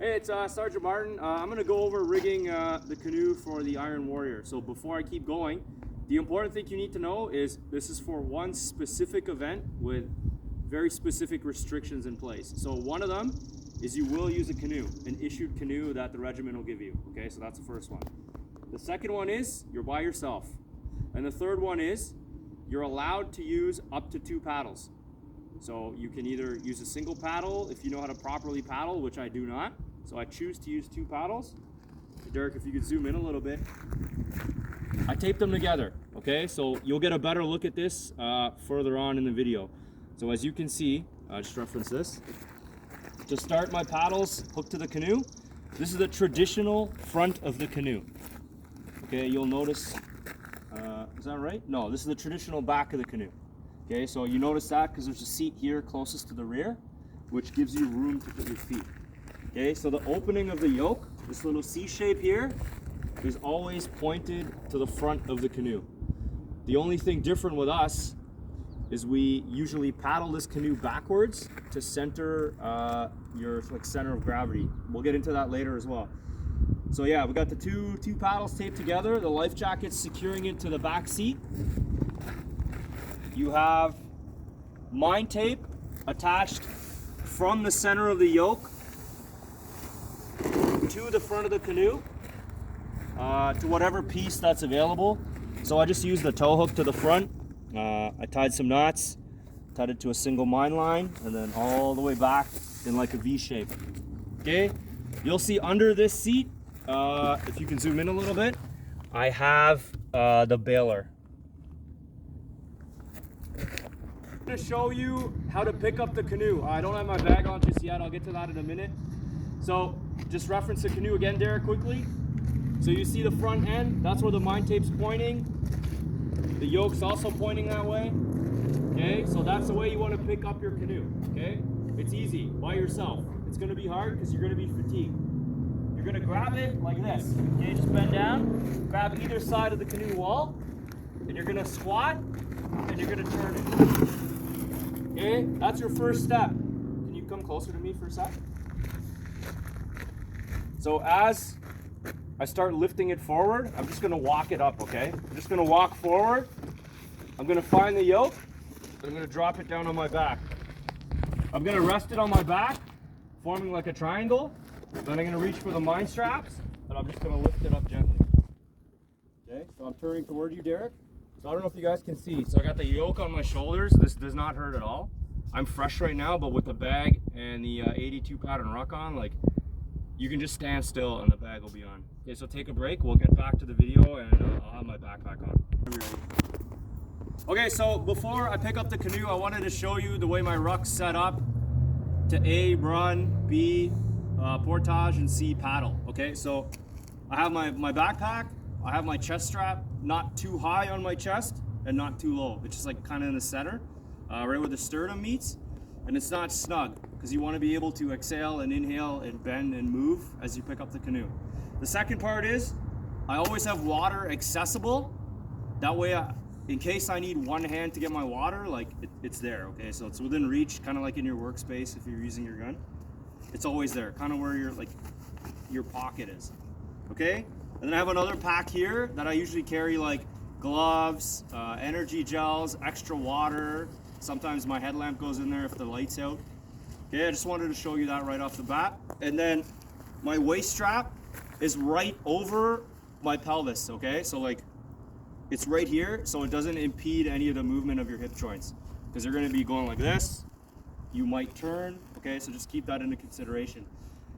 Hey, it's Sergeant Martin. I'm going to go over rigging the canoe for the Iron Warrior. So before I keep going, the important thing you need to know is this is for one specific event with very specific restrictions in place. So one of them is you will use a canoe, an issued canoe that the regiment will give you. Okay, so that's the first one. The second one is you're by yourself. And the third one is you're allowed to use up to 2 paddles. So you can either use a single paddle if you know how to properly paddle, which I do not. So I choose to use 2 paddles. Derek, if you could zoom in a little bit. I tape them together, okay? So you'll get a better look at this further on in the video. So as you can see, just reference this. To start, my paddles hooked to the canoe. This is the traditional front of the canoe. Okay, you'll notice, is that right? No, this is the traditional back of the canoe. Okay, so you notice that because there's a seat here closest to the rear, which gives you room to put your feet. Okay, so the opening of the yoke, this little C shape here, is always pointed to the front of the canoe. The only thing different with us is we usually paddle this canoe backwards to center your center of gravity. We'll get into that later as well. So yeah, we got the two paddles taped together, the life jacket's securing it to the back seat. You have mine tape attached from the center of the yoke to the front of the canoe, to whatever piece that's available. So I just used the tow hook to the front. I tied some knots, tied it to a single mine line, and then all the way back in like a V shape. Okay, you'll see under this seat, if you can zoom in a little bit, I have the baler. I'm going to show you how to pick up the canoe. I don't have my bag on just yet. I'll get to that in a minute. So just reference the canoe again, Derek, quickly. So you see the front end, that's where the mine tape's pointing. The yoke's also pointing that way. Okay, so that's the way you want to pick up your canoe. Okay, it's easy, by yourself. It's going to be hard because you're going to be fatigued. You're going to grab it like this. Okay, just bend down, grab either side of the canoe wall, and you're going to squat, and you're going to turn it. Okay, that's your first step. Can you come closer to me for a sec? So as I start lifting it forward, I'm just going to walk it up, okay? I'm just going to walk forward. I'm going to find the yoke. I'm going to drop it down on my back. I'm going to rest it on my back, forming like a triangle. Then I'm going to reach for the mine straps, and I'm just going to lift it up gently. Okay, so I'm turning toward you, Derek. So I don't know if you guys can see. So I got the yoke on my shoulders. This does not hurt at all. I'm fresh right now, but with the bag and the 82 pattern ruck on, like, you can just stand still and the bag will be on. Okay, so take a break. We'll get back to the video and I'll have my backpack on. Okay, so before I pick up the canoe, I wanted to show you the way my ruck's set up to A, run, B, portage, and C, paddle. Okay, so I have my backpack, I have my chest strap not too high on my chest and not too low. It's just like kind of in the center, right where the sternum meets, and it's not snug because you want to be able to exhale and inhale and bend and move as you pick up the canoe. The second part is I always have water accessible. That way, in case I need one hand to get my water, like it's there, okay? So it's within reach, kind of like in your workspace if you're using your gun. It's always there, kind of where your pocket is, okay? And then I have another pack here that I usually carry like gloves, energy gels, extra water. Sometimes my headlamp goes in there if the light's out. Okay, I just wanted to show you that right off the bat. And then my waist strap is right over my pelvis, okay? So like, it's right here, so it doesn't impede any of the movement of your hip joints. Because you're gonna be going like this, you might turn, okay? So just keep that into consideration.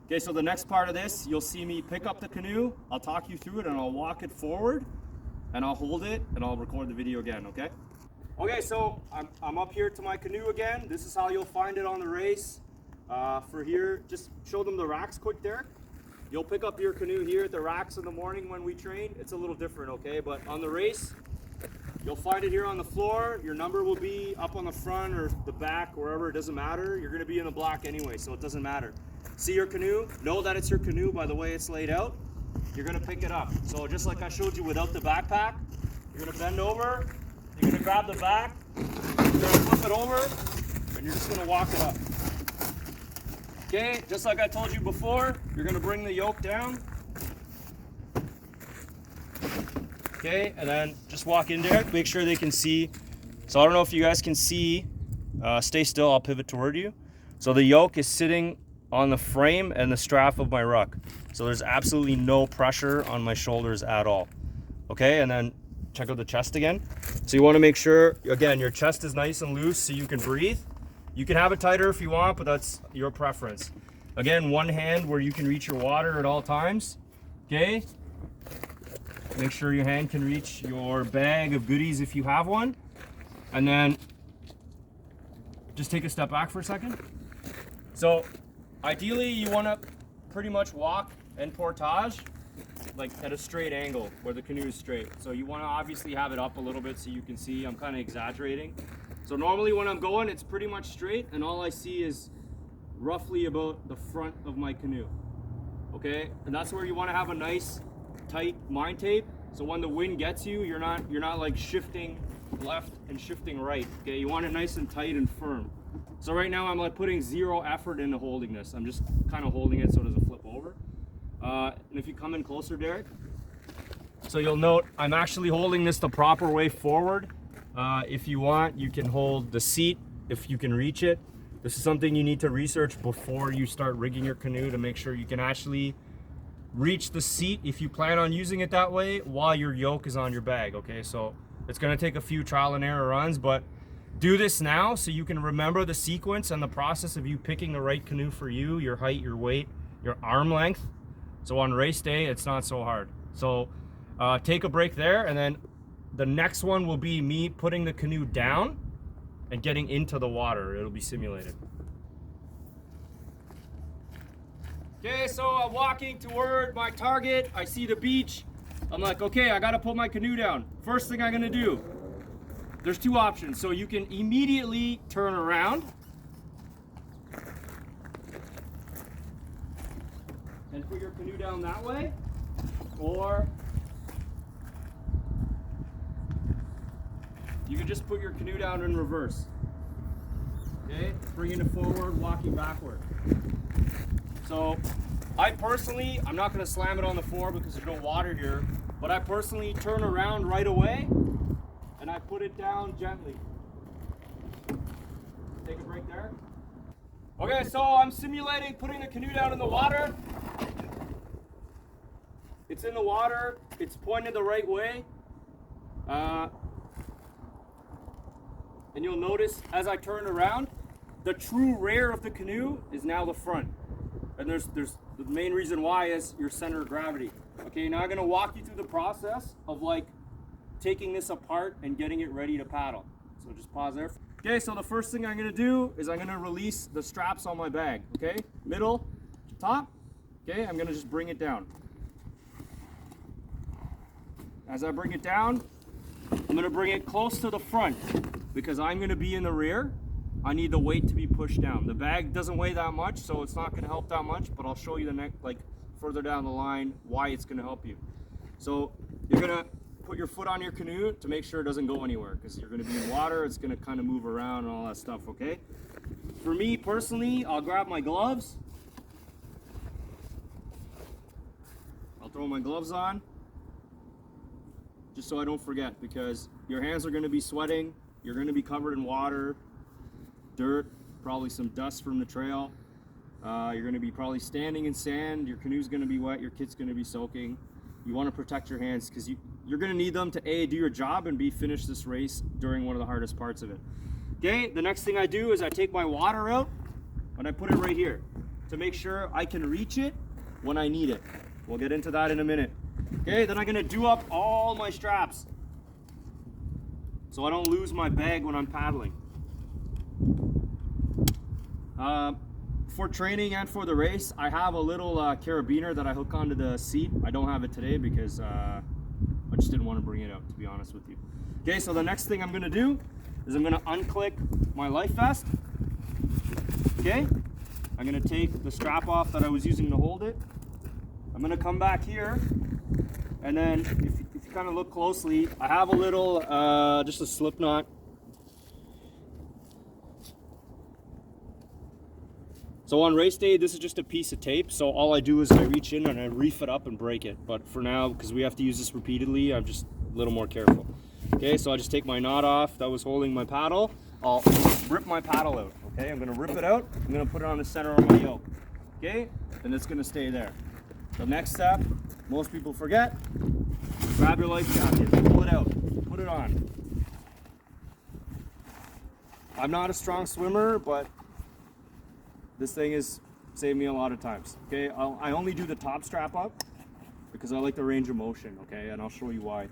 Okay, so the next part of this, you'll see me pick up the canoe, I'll talk you through it and I'll walk it forward, and I'll hold it, and I'll record the video again, okay? Okay, so I'm up here to my canoe again. This is how you'll find it on the race. For here, just show them the racks quick, Derek. You'll pick up your canoe here at the racks in the morning when we train. It's a little different, okay? But on the race, you'll find it here on the floor. Your number will be up on the front or the back, wherever, it doesn't matter. You're gonna be in the black anyway, so it doesn't matter. See your canoe? Know that it's your canoe by the way it's laid out. You're gonna pick it up. So just like I showed you without the backpack, you're gonna bend over, you're gonna grab the back, you're gonna flip it over, and you're just gonna walk it up. Okay, just like I told you before, you're gonna bring the yoke down. Okay, and then just walk in there, make sure they can see. So I don't know if you guys can see, stay still, I'll pivot toward you. So the yoke is sitting on the frame and the strap of my ruck. So there's absolutely no pressure on my shoulders at all. Okay, and then check out the chest again. So you wanna make sure, again, your chest is nice and loose so you can breathe. You can have it tighter if you want, but that's your preference. Again, one hand where you can reach your water at all times. Okay, make sure your hand can reach your bag of goodies if you have one. And then just take a step back for a second. So ideally you want to pretty much walk and portage like at a straight angle where the canoe is straight. So you want to obviously have it up a little bit so you can see. I'm kind of exaggerating. So normally when I'm going, it's pretty much straight and all I see is roughly about the front of my canoe. Okay, and that's where you want to have a nice tight mind tape. So when the wind gets you, you're not like shifting left and shifting right. Okay, you want it nice and tight and firm. So right now I'm like putting zero effort into holding this. I'm just kind of holding it so it doesn't flip over. And if you come in closer, Derek, so you'll note I'm actually holding this the proper way forward. If you want, you can hold the seat if you can reach it. This is something you need to research before you start rigging your canoe to make sure you can actually reach the seat if you plan on using it that way while your yoke is on your bag. Okay, so it's going to take a few trial and error runs, but do this now so you can remember the sequence and the process of you picking the right canoe for you, your height, your weight, your arm length. So on race day, it's not so hard. So take a break there, and then the next one will be me putting the canoe down and getting into the water. It'll be simulated. Okay, so I'm walking toward my target. I see the beach. I'm like, okay, I gotta put my canoe down. First thing I'm gonna do, there's two options. So you can immediately turn around and put your canoe down that way, or you can just put your canoe down in reverse. Okay, bringing it forward, walking backward. So I personally, I'm not going to slam it on the floor because there's no water here, but I personally turn around right away and I put it down gently. Take a break there. Okay, so I'm simulating putting the canoe down in the water. It's in the water, it's pointed the right way. And you'll notice as I turn around, the true rear of the canoe is now the front. And there's the main reason why is your center of gravity. Okay, now I'm gonna walk you through the process of like taking this apart and getting it ready to paddle. So just pause there. Okay, so the first thing I'm gonna do is I'm gonna release the straps on my bag. Okay, middle, top. Okay, I'm gonna just bring it down. As I bring it down, I'm gonna bring it close to the front because I'm gonna be in the rear. I need the weight to be pushed down. The bag doesn't weigh that much, so it's not gonna help that much, but I'll show you the next, like further down the line, why it's gonna help you. So you're gonna put your foot on your canoe to make sure it doesn't go anywhere because you're gonna be in water, it's gonna kind of move around and all that stuff, okay? For me personally, I'll grab my gloves. I'll throw my gloves on just so I don't forget because your hands are gonna be sweating, you're gonna be covered in water, dirt, probably some dust from the trail. You're going to be probably standing in sand. Your canoe's going to be wet. Your kit's going to be soaking. You want to protect your hands because you're going to need them to A, do your job, and B, finish this race during one of the hardest parts of it. Okay, the next thing I do is I take my water out and I put it right here to make sure I can reach it when I need it. We'll get into that in a minute. Okay, then I'm going to do up all my straps so I don't lose my bag when I'm paddling. For training and for the race, I have a little carabiner that I hook onto the seat. I don't have it today because I just didn't want to bring it out, to be honest with you. Okay, so the next thing I'm going to do is I'm going to unclick my life vest. Okay, I'm going to take the strap off that I was using to hold it. I'm going to come back here, and then if you kind of look closely, I have a little, just a slip knot. So on race day, this is just a piece of tape. So all I do is I reach in and I reef it up and break it. But for now, because we have to use this repeatedly, I'm just a little more careful. Okay, so I just take my knot off that was holding my paddle. I'll rip my paddle out. Okay, I'm gonna rip it out. I'm gonna put it on the center of my yoke. Okay, and it's gonna stay there. The next step, most people forget, grab your life jacket, pull it out, put it on. I'm not a strong swimmer, but this thing has saved me a lot of times. Okay, I only do the top strap up because I like the range of motion, okay, and I'll show you why.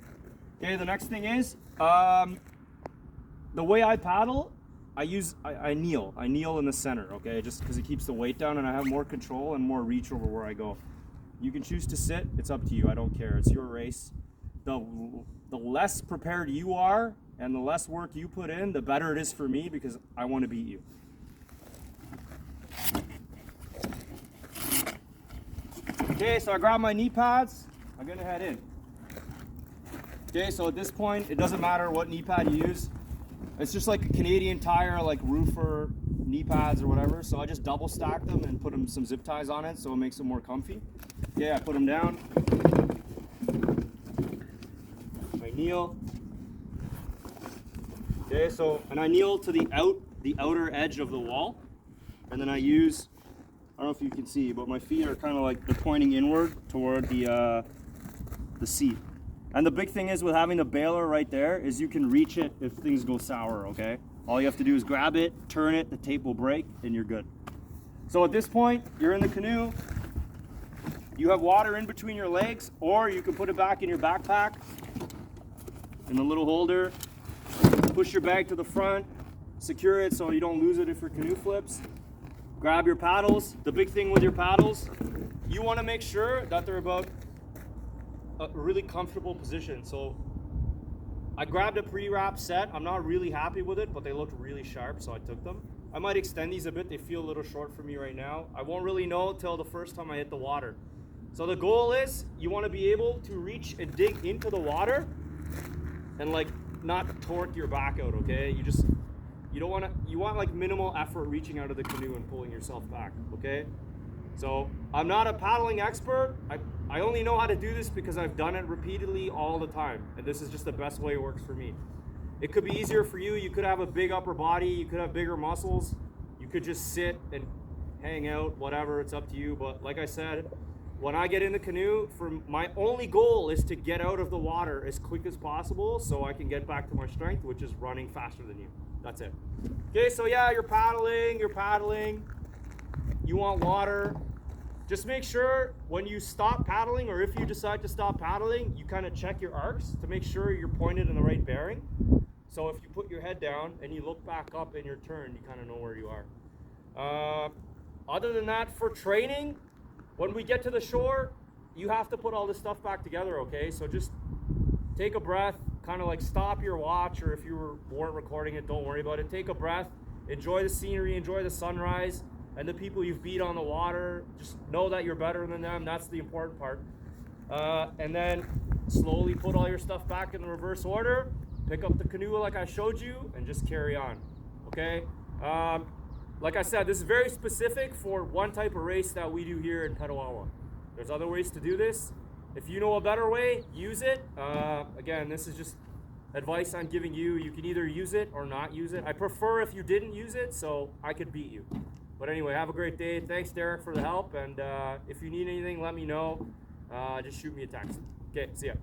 Okay, the next thing is, the way I paddle, I kneel. I kneel in the center, okay, just because it keeps the weight down and I have more control and more reach over where I go. You can choose to sit, it's up to you, I don't care, it's your race. The less prepared you are and the less work you put in, the better it is for me because I want to beat you. Okay, so I grab my knee pads, I'm gonna head in. Okay, so at this point, it doesn't matter what knee pad you use. It's just like a Canadian Tire, like roofer knee pads or whatever. So I just double stack them and put some zip ties on it so it makes them more comfy. Yeah, I put them down. I kneel. Okay, so, and I kneel to the outer edge of the wall. And then I use, I don't know if you can see, but my feet are kind of like, they're pointing inward toward the seat. And the big thing is with having the baler right there is you can reach it if things go sour, okay? All you have to do is grab it, turn it, the tape will break, and you're good. So at this point, you're in the canoe. You have water in between your legs, or you can put it back in your backpack, in the little holder. Push your bag to the front, secure it so you don't lose it if your canoe flips. Grab your paddles. The big thing with your paddles, you want to make sure that they're about a really comfortable position. So I grabbed a pre-wrap set. I'm not really happy with it, but they looked really sharp, so I took them. I might extend these a bit. They feel a little short for me right now. I won't really know till the first time I hit the water. So the goal is you want to be able to reach and dig into the water and like not torque your back out, okay? You want like minimal effort reaching out of the canoe and pulling yourself back, okay? So I'm not a paddling expert. I only know how to do this because I've done it repeatedly all the time. And this is just the best way it works for me. It could be easier for you. You could have a big upper body. You could have bigger muscles. You could just sit and hang out, whatever, it's up to you. But like I said, when I get in the canoe, my only goal is to get out of the water as quick as possible so I can get back to my strength, which is running faster than you. That's it. Okay, so yeah, you're paddling. You want water. Just make sure when you stop paddling, or if you decide to stop paddling, you kind of check your arcs to make sure you're pointed in the right bearing. So if you put your head down and you look back up in your turn, you kind of know where you are. Other than that, for training, when we get to the shore, you have to put all this stuff back together, okay? So just take a breath, kind of like stop your watch, or if you weren't recording it, don't worry about it. Take a breath, enjoy the scenery, enjoy the sunrise, and the people you've beat on the water. Just know that you're better than them. That's the important part. And then slowly put all your stuff back in the reverse order, pick up the canoe like I showed you, and just carry on, okay? Like I said, this is very specific for one type of race that we do here in Petawawa. There's other ways to do this. If you know a better way, use it. Again, this is just advice I'm giving you. You can either use it or not use it. I prefer if you didn't use it so I could beat you. But anyway, have a great day. Thanks, Derek, for the help. And if you need anything, let me know. Just shoot me a text. Okay, see ya.